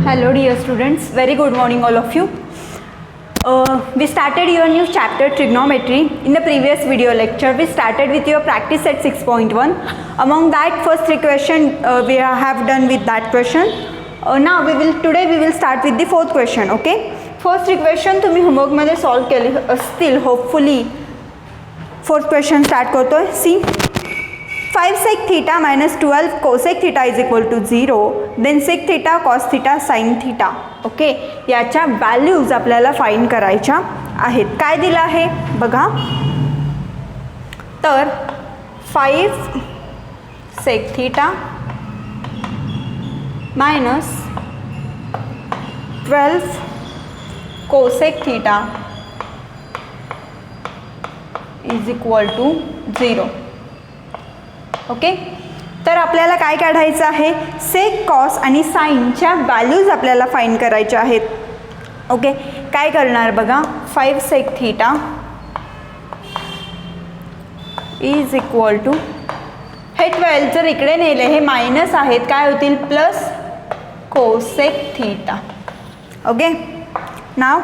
Hello dear students, very good morning all of you. We started your new chapter trigonometry. In the previous video lecture we started with your practice at 6.1. Among that first three question we have done with that question. Now today we will start with the fourth question. Okay, first three question तुम्ही homework मध्ये solve केले असतील hopefully. Fourth question start करतोय. See, 5 sec theta minus 12 cosec theta is equal to 0, then sec theta cos theta sin theta. Okay, याच्या values आपल्याला find करायच्या आहेत. काय दिलं आहे बघा, तर 5 sec theta minus 12 cosec theta is equal to 0. Okay, तर आपल्याला काय काढायचं आहे, सेक कॉस आणि साईनच्या व्हॅल्यूज आपल्याला फाइंड करायच्या आहेत. ओके, काय करणार बघा, 5 sec theta is equal to, हे 12 जर इकडे नेले हे मायनस आहेत, काय होतील plus cosec theta. Okay, now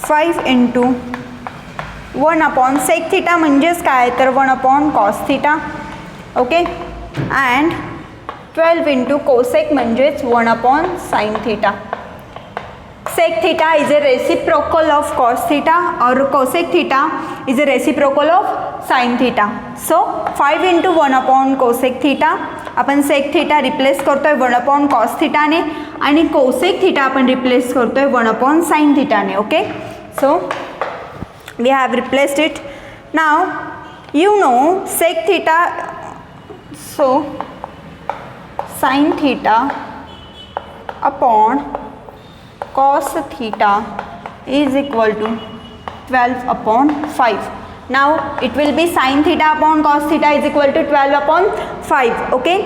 5 into 1 upon sec theta म्हणजेच काय, तर 1 upon cos theta. Okay, and 12 into cosec म्हणजेच 1 upon sine theta. Sec theta is a reciprocal of cos theta और cosec theta is a reciprocal of sine theta. So 5 into 1 upon cosec theta, आपण sec theta replace करतोय 1 upon cos थीटाने आणि cosec theta आपण replace करतोय 1 upon sine थीटाने. Okay, so we have replaced it. Now you know sec theta, so sin theta upon cos theta is equal to 12 upon 5. Now it will be sin theta upon cos theta is equal to 12 upon 5. okay,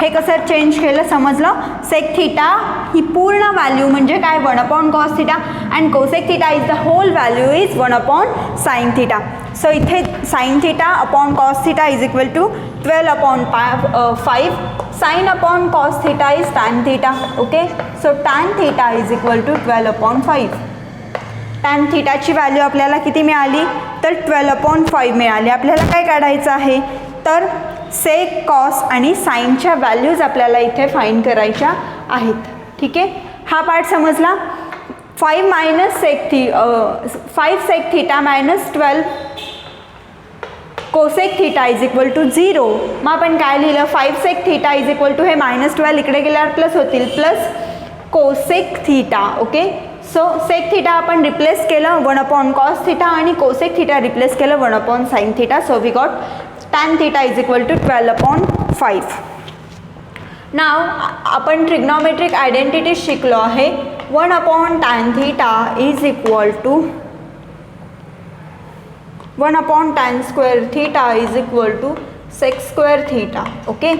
हे कसं change केलं समजलं. Sec theta ही पूर्ण value म्हणजे काय, 1 upon cos theta, and cosec theta is the whole value is 1 upon sine theta. So इथे sine theta upon cos theta is equal to 12 upon 5. Sine upon cos theta is tan theta. Okay, so tan theta is equal to 12 upon 5. Tan थीटाची value आपल्याला किती मिळाली, तर 12 upon 5 मिळाली. आपल्याला काय काढायचं आहे, तर सेक कॉस आणि साईनच्या व्हॅल्यूज आपल्याला इथे फाइंड करायच्या आहेत. ठीक आहे, हा पार्ट समजला. 5 minus sec 5 sec theta minus 12 cosec theta is equal to 0. मग आपण काय लिहिलं, 5 sec theta is equal to, हे मायनस 12 इकडे गेल्यावर प्लस होतील, plus cosec theta. Okay, so sec theta आपण रिप्लेस केलं 1 अपॉन कॉस थीटा आणि कोसेक थीटा रिप्लेस केलं 1 upon sine theta. So we got tan theta is equal to 12 upon 5. Now आपण trigonometric identity शिकलो आहे. 1 upon tan theta is equal to 1 upon tan square theta is equal to sec square theta. Okay,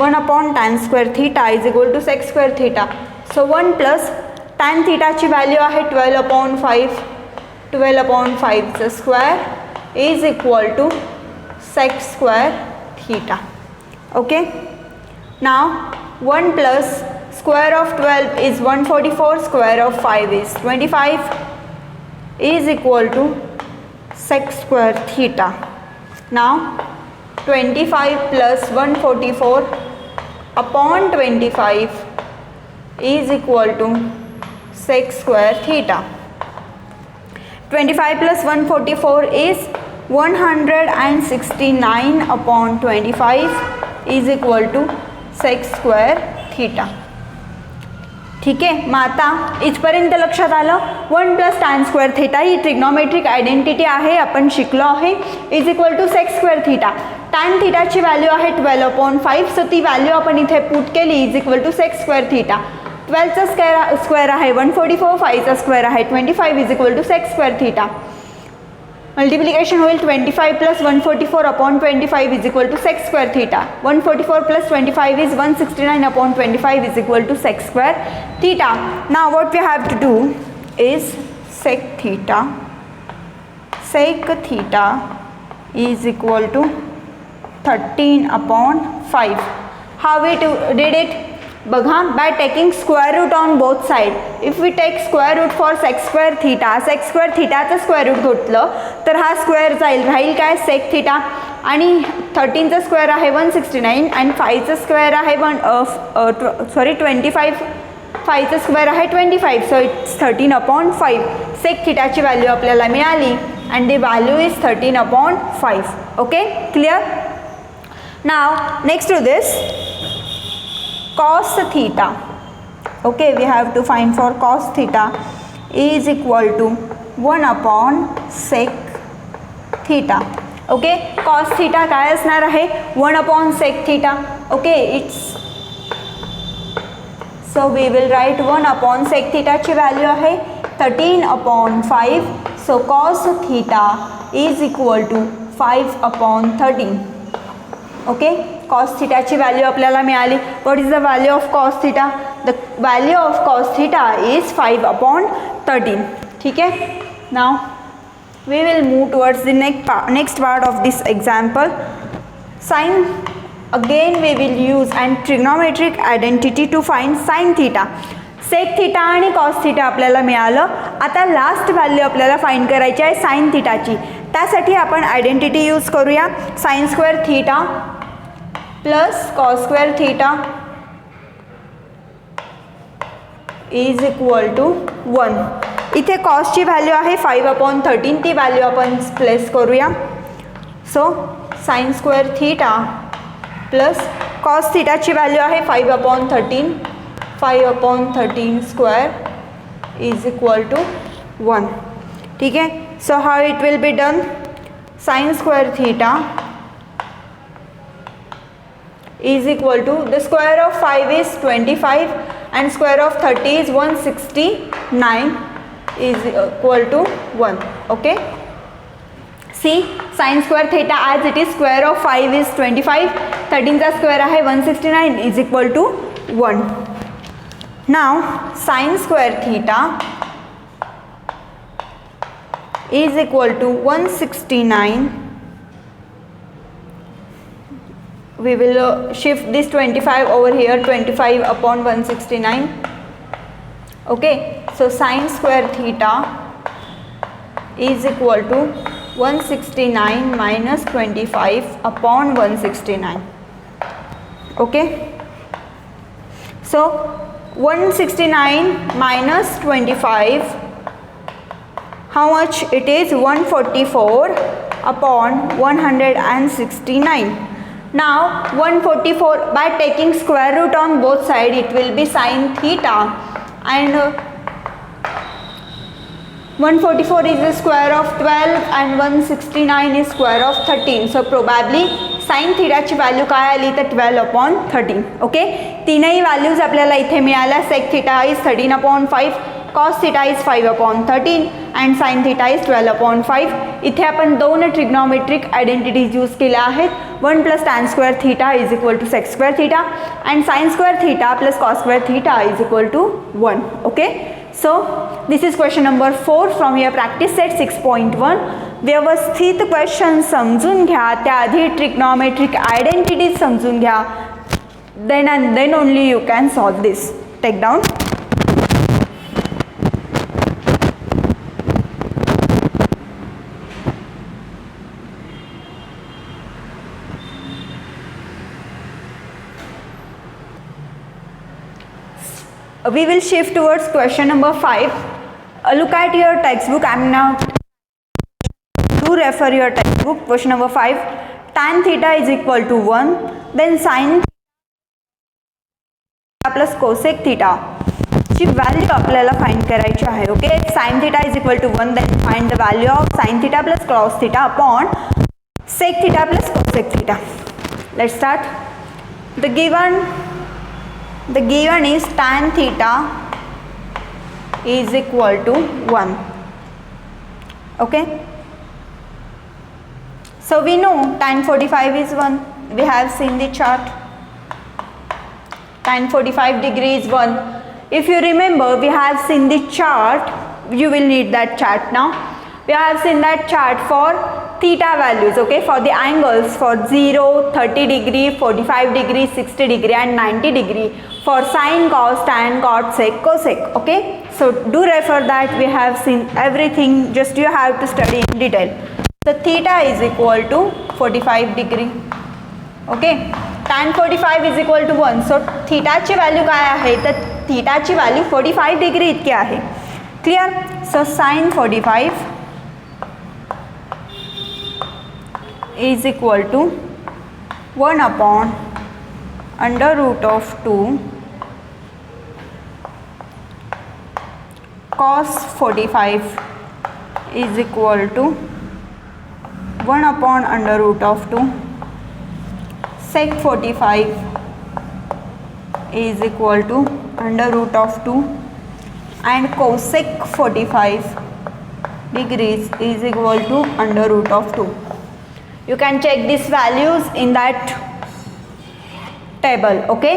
1 upon tan square theta is equal to sec square theta. So 1 plus tan थीटाची value आहे 12 upon 5. 12 अपॉन 5चं square is equal to sec square theta. Okay, now 1 plus square of 12 is 144, square of 5 is 25 is equal to sec square theta. Now 25 plus 144 upon 25 is equal to sec square theta. 25 plus 144 is 169 upon 25 is equal to sec square theta. ठीक आहे, मग आता इथपर्यंत लक्षात आलं. 1 plus tan square theta ही trigonometric identity आहे, आपण शिकलो आहे. Is equal to sec square theta. Tan थीटाची व्हॅल्यू आहे 12 अपॉन 5. सो ती व्हॅल्यू आपण इथे पुट केली, is equal to sec square theta. 12चा स्क्वेअर आहे 144, 5चा स्क्वेअर आहे 25 is equal to sec square theta. Multiplication होईल 25 plus 144 upon 25 is equal to sec square theta. 144 plus 25 is 169 upon 25 is equal to sec square theta. Now what we have to do is sec theta is equal to 13 upon 5. How we did it? बघा, by taking square root on both side. If we take square root for sec square theta, sec square थीटाचं square root घेतलं तर हा square जाईल, राहील काय सेक theta. आणि 13चा square आहे 169 आणि 5चा स्क्वेअर आहे 25. 5चा स्क्वेअर आहे 25, सो इट्स 13/5. सेक थीटाची व्हॅल्यू आपल्याला मिळाली and the value is 13/5. Okay, clear. Now next to this cos theta. Okay, we have to find for cos theta is equal to 1/sec theta. Okay, cos theta काय असणार आहे 1/sec theta. Okay, it's so we will write 1/sec theta ची value आहे 13/5. so cos theta is equal to 5/13. Okay, cos थीटाची value आपल्याला मिळाली. What is the value of cos theta? The value of cos theta is 5/13. ठीक आहे. Now we will move towards the next part of this example. Sine again we will use and trigonometric identity to find sine theta. Sec theta आणि cos theta आपल्याला मिळालं. आता last value आपल्याला find करायची आहे sign थीटाची. त्यासाठी आपण आयडेंटिटी यूज करूया. Sine square theta plus cos square theta is equal to 1. इथे कॉसची व्हॅल्यू आहे 5/13, ती व्हॅल्यू आपण प्लेस करूया. So sine square theta plus cos थीटाची व्हॅल्यू आहे 5/13. 5/13 स्क्वेअर इज इक्वल टू 1. ठीक आहे. So how it will be done? Sign square theta is equal to the square of 5 is 25 and square of 30 is 169 is equal to 1. Okay, see sin square theta as it is square of 5 is 25, 13 चा square आहे 169 is equal to 1. now sin square theta is equal to 169. we will shift this 25 over here, 25/169. okay, so sin square theta is equal to 169 minus 25/169. okay, so 169 minus 25, how much it is? 144/169. now 144 by taking square root on both side it will be sin theta, and 144 is the square of 12 and 169 is square of 13. so probably sin theta ची value काय आली तर 12/13. Okay, तीनही values आपल्याला इथे मिळाल्या. Sec theta is 13/5, cos theta is 5/13 and sine theta is 12/5. इथे आपण दोन ट्रिग्नोमेट्रिक आयडेंटिटीज यूज केल्या आहेत. 1 + tan square theta is equal to sec square theta and sin square theta plus cos square theta is equal to 1. okay, so this is question number 4 from your practice set 6.1. व्यवस्थित question समजून घ्या, त्याआधी trigonometric identities समजून घ्या, then only you can solve this. Take down. We will shift towards question number 5. Look at your textbook. I am now to refer your textbook. Question number 5. Tan theta is equal to 1. Then sin theta plus cosec theta ची value आपल्याला find करायची आहे. Okay, sin theta is equal to 1. Then find the value of sin theta plus cos theta upon sec theta plus cosec theta. Let's start. The given is tan theta is equal to 1. okay, so we know tan 45 is 1. we have seen the chart. tan 45 degree is 1. if you remember, we have seen the chart. You will need that chart now. We have seen that chart for theta values, okay, for the angles for 0, 30 degree, 45 degree, 60 degree and 90 degree, for sine, cos, tan, cot, sec, cosec, okay. So do refer that, we have seen everything, just you have to study in detail. So theta is equal to 45 degree, okay. Tan 45 is equal to 1. So theta ची value काय आहे, तर theta ची value 45 degree इतकी आहे. Clear. So sin 45 is equal to 1 upon under root of 2 cos 45 is equal to 1 upon under root of 2 sec 45 is equal to under root of 2 and cosec 45 degrees is equal to under root of 2. You can check these values in that table, okay.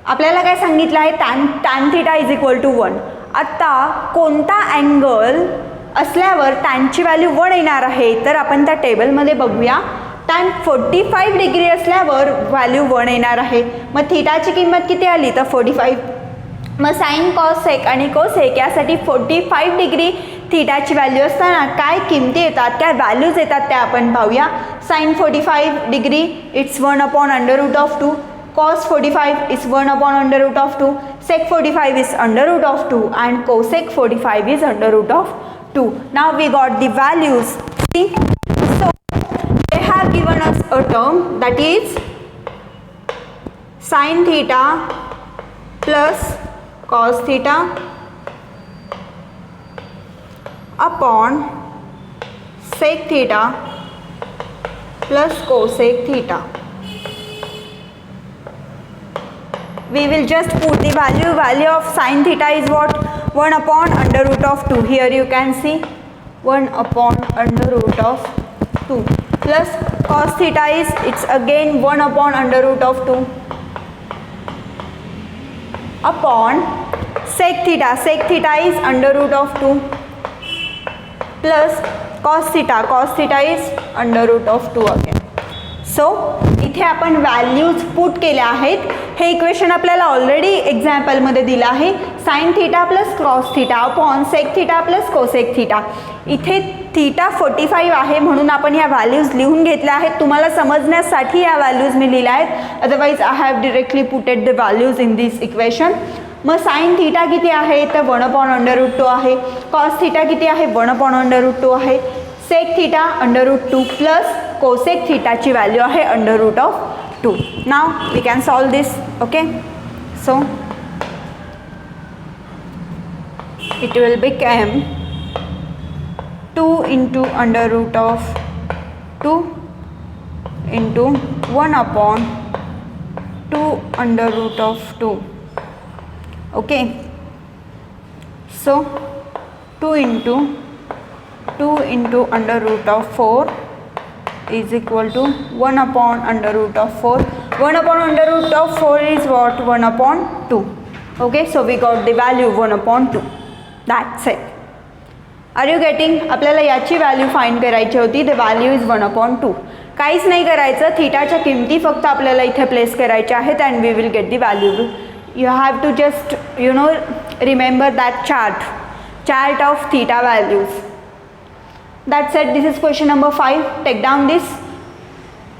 आपल्याला काय सांगितलं आहे, tan theta is equal to 1. आता कोणता angle असल्यावर टॅनची value 1 येणार आहे, तर आपण त्या टेबलमध्ये बघूया. tan 45 डिग्री असल्यावर व्हॅल्यू 1 येणार आहे. मग थीटाची किंमत किती आली, तर 45. मग साइन, कॉस, सेक आणि कोसेक यासाठी 45 डिग्री थीटाची व्हॅल्यू असताना काय किमती येतात, त्या व्हॅल्यूज येतात त्या आपण पाहूया. Sine 45 degree it's 1 upon under root of 2, cos 45 is 1 upon under root of 2, sec 45 is under root of 2 and cosec 45 is under root of 2. Now we got the values. See, so they have given us a term that is sin theta plus cos theta upon sec theta plus cosec theta. We will just put the value of sin theta is what, 1 upon under root of 2. Here you can see 1 upon under root of 2 plus cos theta is, it's again 1 upon under root of 2 upon sec theta is under root of 2 plus cos theta is under root of 2 again. सो इथे आपण values put केल्या आहेत. हे equation आपल्याला already एक्झाम्पलमध्ये दिलं आहे. Sine theta plus cross theta upon sec theta plus cosec theta. इथे theta 45 आहे म्हणून आपण या व्हॅल्यूज लिहून घेतल्या आहेत. तुम्हाला समजण्यासाठी या व्हॅल्यूज मी लिहिल्या आहेत, otherwise I have directly putted the values in this equation. Mug sine theta किती आहे, तर 1 अपॉन अंडर रूट 2 आहे. कॉस थीटा किती आहे, 1 अपॉन अंडर रूट 2 आहे. Sec theta under root 2 plus cosec थीटाची व्हॅल्यू आहे under root of 2. Now we can solve this, okay. So it will become 2 into under root of 2 into 1 upon 2 under root of 2, okay. So 2 into under root of 4 is equal to 1 upon under root of 4. 1 upon under root of 4 is what, 1 upon 2, okay. So we got the value 1 upon 2. That's it. Are you getting. आपल्याला याची value find करायची होती. The value is 1 upon 2. काहीच नाही करायचं, थीटाच्या किमती फक्त आपल्याला इथे प्लेस करायच्या आहेत and we will get the value. You have to just remember that chart of theta values. That's it. This is question number 5. Take down this.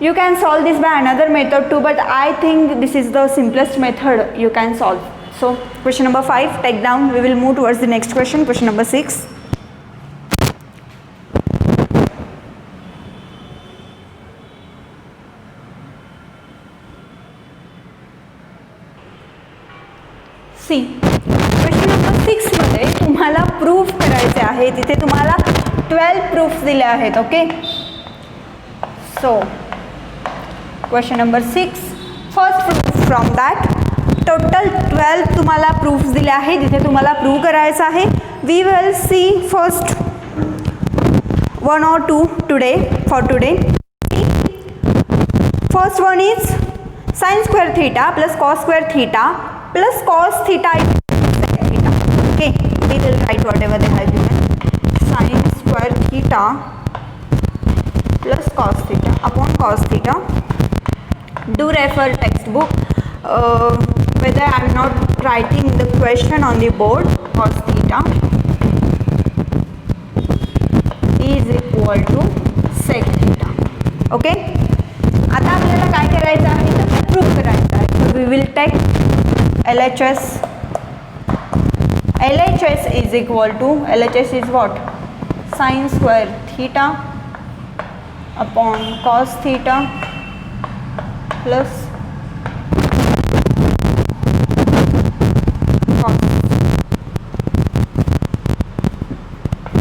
You can solve this by another method too, but I think this is the simplest method you can solve. So question number 5, take down. We will move towards the next question. Question number 6. See, question number 6 मध्ये तुम्हाला proof करायचे आहे. तिथे तुम्हाला 12 proofs दिले आहेत, okay. So question number 6, first proof from that. Total 12 तुम्हाला proofs दिले आहेत, तिथे तुम्हाला प्रूव्ह करायचं आहे. We will see first 1 or 2 today for today. First one is sin square theta plus cos square theta plus cos theta sec theta, okay. We will write whatever they have given. Sin square theta plus cos theta upon cos theta. Do refer textbook. Whether I am not writing the question on the board. Cos theta is equal to sec theta. Okay, आता आपल्याला काय करायचं आहे तर prove करायचं आहे. So we will take LHS. LHS is equal to, LHS is what? Sin square theta upon cos theta plus cos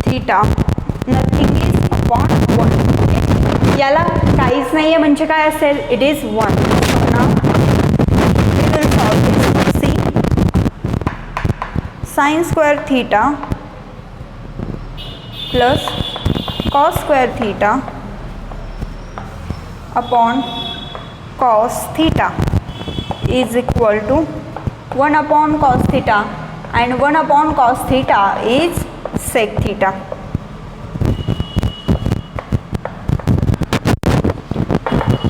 theta. Nothing is upon 1. याला काहीच नाही आहे म्हणजे काय असेल? It is 1. Now we will solve this. See sin square theta plus cos square theta upon cos theta is equal to 1 upon cos theta, and 1 upon cos theta is sec theta.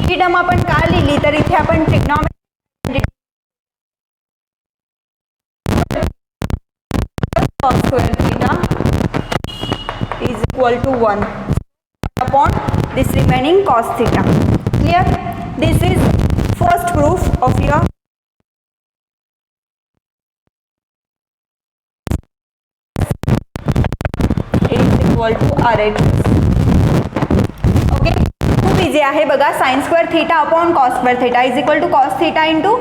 He term आपण का लिहिली तर इथे आपण trigonometry cos square theta is equal to 1 upon this remaining cos theta. Clear? This is first proof of your is equal to RHS. Okay, खूप easy आहे बघा. Sine square theta upon cos square theta is equal to cos theta into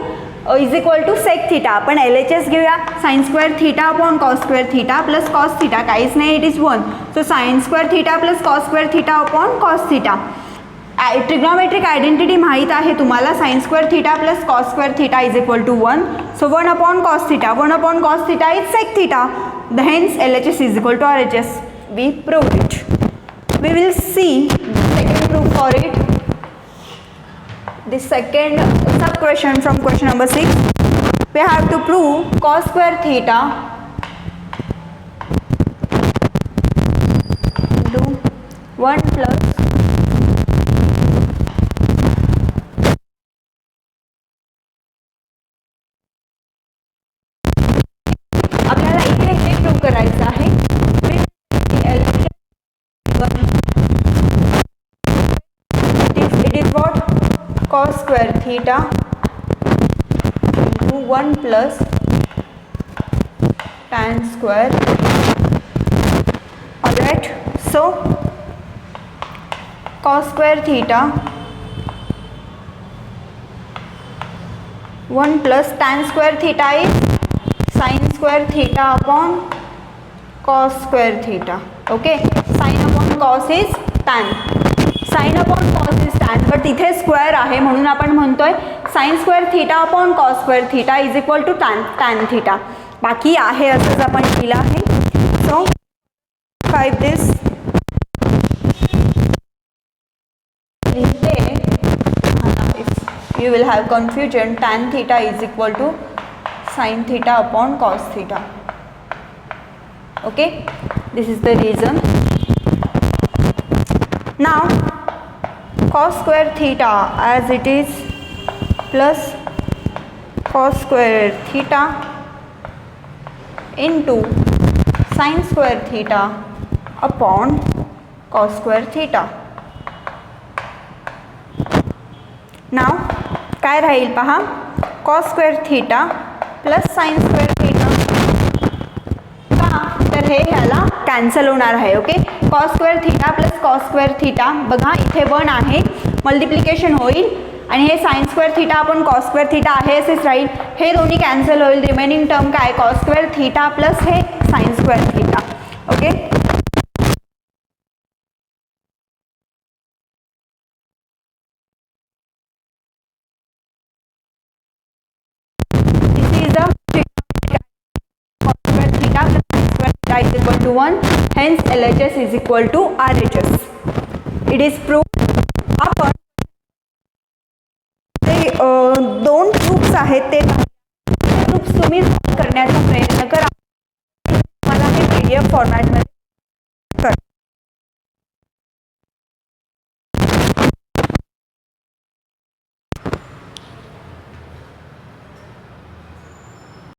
is equal to sec theta. आपण LHS घेऊया. Sine square theta upon cos square theta plus cos theta काहीच नाही, it is 1. So sine square theta plus cos square theta upon cos theta. Trigonometric identity माहीत आहे तुम्हाला. Sine square theta plus cos square theta is equal to 1. So 1 upon cos theta, 1 upon cos theta is sec theta. Hence LHS is equal to RHS. We proved it. We will see second proof for it. The second sub question from question number 6. We have to prove cos square theta into 1 plus आपल्याला इथे हे prove करायचं आहे. It is what? Cos square theta into 1 plus tan square. Alright, so cos square theta 1 plus tan square theta is sin square theta upon cos square theta. Okay, sin upon cos is tan. Sine upon cos is tan, but तिथे square आहे म्हणून आपण म्हणतोय sine square theta upon cos square theta is equal to tan theta. बाकी आहे असंच आपण लिहिलं आहे. सो 5 दिस लिहिते. You will have confusion. Tan theta is equal to sine theta upon cos theta. Okay, this is the reason. Now cos square theta as it is plus cos square theta into sin square theta upon cos square theta. Now काय राहील पहा, cos square theta plus sin square theta. का तर हे ह्याला cancel होणार आहे. Okay, cos square theta plus cos square theta बघा इथे 1 आहे, मल्टिप्लिकेशन होईल आणि हे साइन स्क्वेअर थीटा आपण कॉस स्क्वेअर थीटा आहे असेच राहील. हे दोन्ही कॅन्सल होईल. रिमेनिंग टर्म काय, कॉस स्क्वेअर थीटा प्लस हे sine square theta. Okay, this is the cos square theta plus sin square theta is equal to 1. Hence LHS is equal to RHS. It is proved. आपण ते 2 proofs आहेत ते proofs तुम्ही solve करण्याचा प्रयत्न करा. मला हे PDF फॉर्मॅटमध्ये